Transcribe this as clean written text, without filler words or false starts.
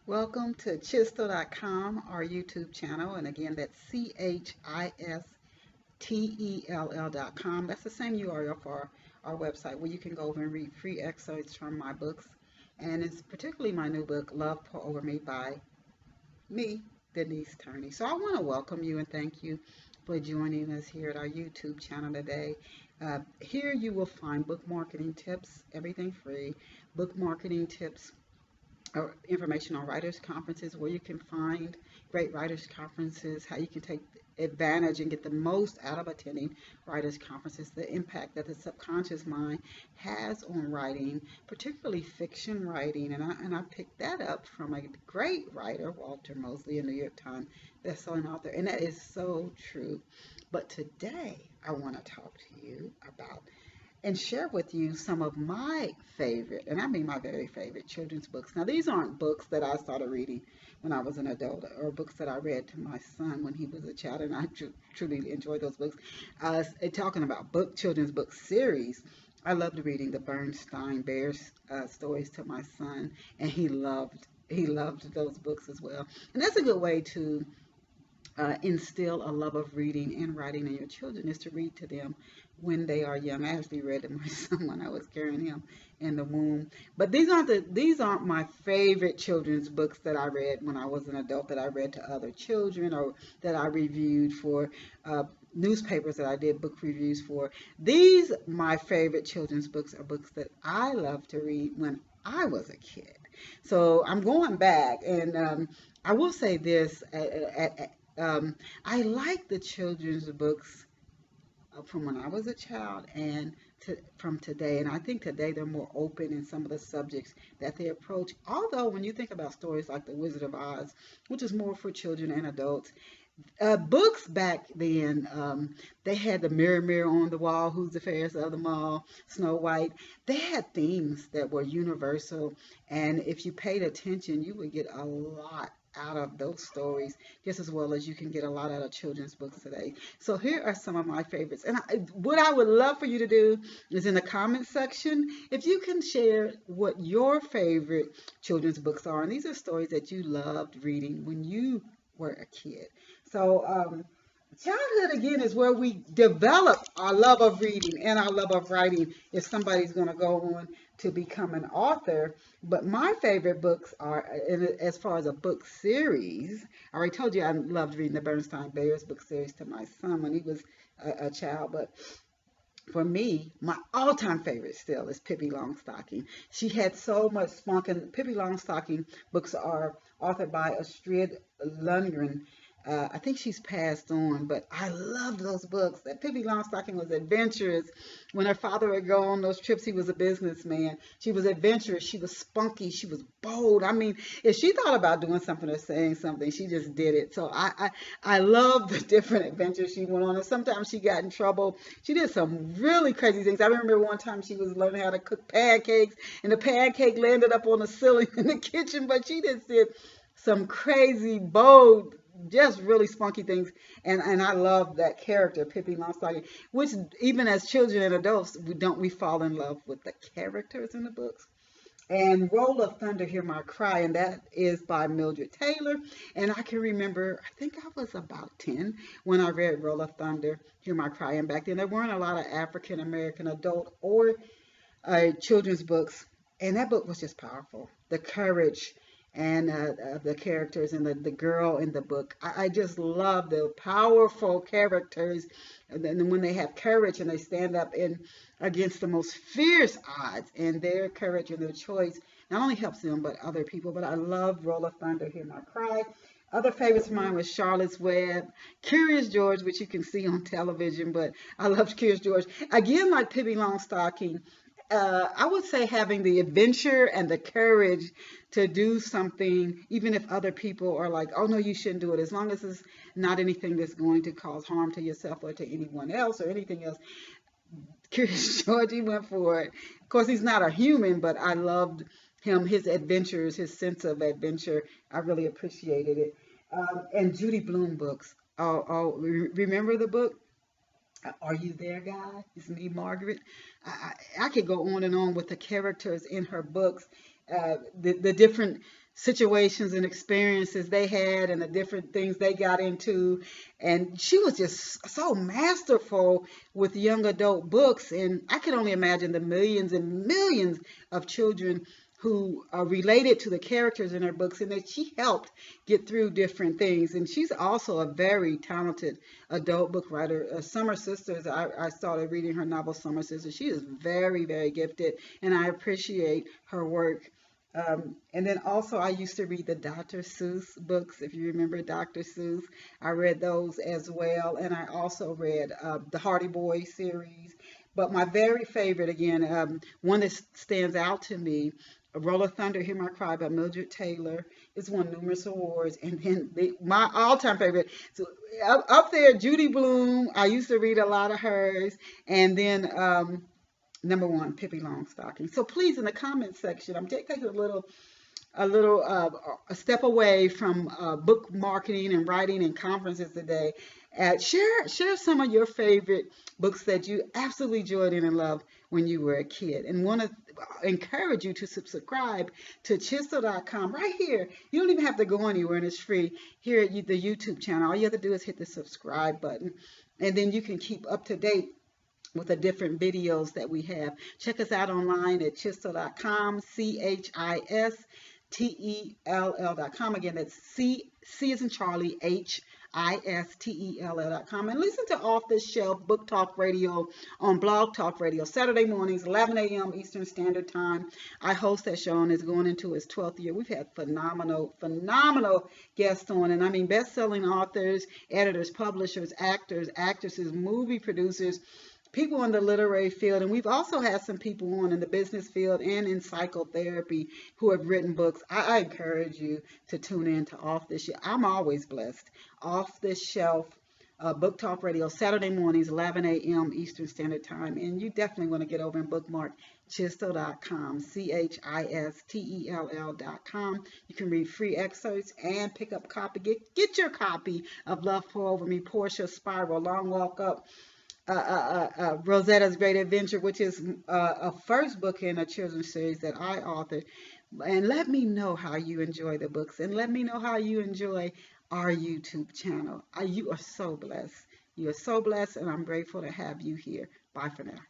Welcome to chistel.com, our YouTube channel. And again, that's CHISTELL.com. That's the same URL for our website where you can go over and read free excerpts from my books. And it's particularly my new book, Love Pour Over Me by me, Denise Turney. So I want to welcome you and thank you for joining us here at our YouTube channel today. Here you will find book marketing tips, everything free, book marketing tips, or information on writers conferences, where you can find great writers conferences, how you can take advantage and get the most out of attending writers conferences, the impact that the subconscious mind has on writing, particularly fiction writing. And I picked that up from a great writer, Walter Mosley, a New York Times bestselling author, and that is so true. But today I want to talk to you about and share with you some of my favorite, and I mean my very favorite children's books. Now, these aren't books that I started reading when I was an adult or books that I read to my son when he was a child, and I truly enjoy those books. Talking about children's book series, I loved reading the Bernstein Bears stories to my son, and he loved those books as well. And that's a good way to instill a love of reading and writing in your children, is to read to them when they are young. I actually read to my son when I was carrying him in the womb. But these aren't my favorite children's books that I read when I was an adult, that I read to other children or that I reviewed for newspapers that I did book reviews for. These, my favorite children's books, are books that I loved to read when I was a kid. So I'm going back, and I will say this. I like the children's books from when I was a child and from today. And I think today they're more open in some of the subjects that they approach. Although when you think about stories like The Wizard of Oz, which is more for children and adults, books back then, they had the mirror, mirror on the wall, who's the fairest of them all, Snow White. They had themes that were universal, and if you paid attention, you would get a lot out of those stories, just as well as you can get a lot out of children's books today. So here are some of my favorites. And what I would love for you to do is in the comment section, if you can share what your favorite children's books are. And these are stories that you loved reading when you were a kid. So childhood, again, is where we develop our love of reading and our love of writing if somebody's going to go on to become an author. But my favorite books are, as far as a book series, I already told you I loved reading the Bernstein Bears book series to my son when he was a child. But for me, my all-time favorite still is Pippi Longstocking. She had so much spunk, and Pippi Longstocking books are authored by Astrid Lundgren. I think she's passed on, but I loved those books. That Pippi Longstocking was adventurous. When her father would go on those trips, he was a businessman. She was adventurous. She was spunky. She was bold. I mean, if she thought about doing something or saying something, she just did it. So I love the different adventures she went on. And sometimes she got in trouble. She did some really crazy things. I remember one time she was learning how to cook pancakes, and the pancake landed up on the ceiling in the kitchen. But she just did some crazy, bold, just really spunky things, and I love that character, Pippi Longstocking, which even as children and adults, we fall in love with the characters in the books. And Roll of Thunder, Hear My Cry, and that is by Mildred Taylor. And I can remember, I think I was about 10 when I read Roll of Thunder, Hear My Cry, and back then there weren't a lot of African American adult or children's books, and that book was just powerful. The courage and the characters and the girl in the book. I just love the powerful characters, and then when they have courage and they stand up against the most fierce odds, and their courage and their choice not only helps them but other people. But I love Roll of Thunder, Hear My Cry. Other favorites of mine was Charlotte's Web, Curious George, which you can see on television, but I loved Curious George. Again, like Pippi Longstocking, I would say having the adventure and the courage to do something, even if other people are like, oh no, you shouldn't do it, as long as it's not anything that's going to cause harm to yourself or to anyone else or anything else. Curious George, he went for it. Of course, he's not a human, but I loved him, his adventures, his sense of adventure. I really appreciated it. And Judy Blume books. Remember the book? Are You There, God? It's me, Margaret. I could go on and on with the characters in her books, the different situations and experiences they had and the different things they got into. And she was just so masterful with young adult books. And I can only imagine the millions and millions of children who are related to the characters in her books, and that she helped get through different things. And she's also a very talented adult book writer. Summer Sisters, I started reading her novel Summer Sisters. She is very, very gifted, and I appreciate her work. And then also, I used to read the Dr. Seuss books. If you remember Dr. Seuss, I read those as well. And I also read the Hardy Boys series. But my very favorite, again, one that stands out to me, Roll of Thunder, Hear My Cry by Mildred Taylor. It's won numerous awards. And then my all-time favorite, so up there, Judy Blume. I used to read a lot of hers. And then number one, Pippi Longstocking. So please, in the comment section, I'm taking a step away from book marketing and writing and conferences today. Share some of your favorite books that you absolutely enjoyed and loved when you were a kid, and want to encourage you to subscribe to Chisel.com right here. You don't even have to go anywhere, and it's free here at the YouTube channel. All you have to do is hit the subscribe button, and then you can keep up to date with the different videos that we have. Check us out online at Chisel.com, Chistel.com. Again, that's C as in Charlie, Histell.com. And listen to Off the Shelf Book Talk Radio on Blog Talk Radio, Saturday mornings, 11 a.m. Eastern Standard Time. I host that show, and it's going into its 12th year. We've had phenomenal guests on, and I mean best-selling authors, editors, publishers, actors, actresses, movie producers, people in the literary field, and we've also had some people on in the business field and in psychotherapy who have written books. I encourage you to tune in to Off the Shelf. I'm always blessed. Off the Shelf Book Talk Radio, Saturday mornings, 11 a.m. Eastern Standard Time. And you definitely want to get over and bookmark Chisel.com, Chistel.com. You can read free excerpts and pick up copy. Get your copy of Love Pour Over Me, Portia Spiral, Long Walk Up, Rosetta's Great Adventure, which is a first book in a children's series that I authored. And let me know how you enjoy the books, and let me know how you enjoy our YouTube channel. You are so blessed. You are so blessed, and I'm grateful to have you here. Bye for now.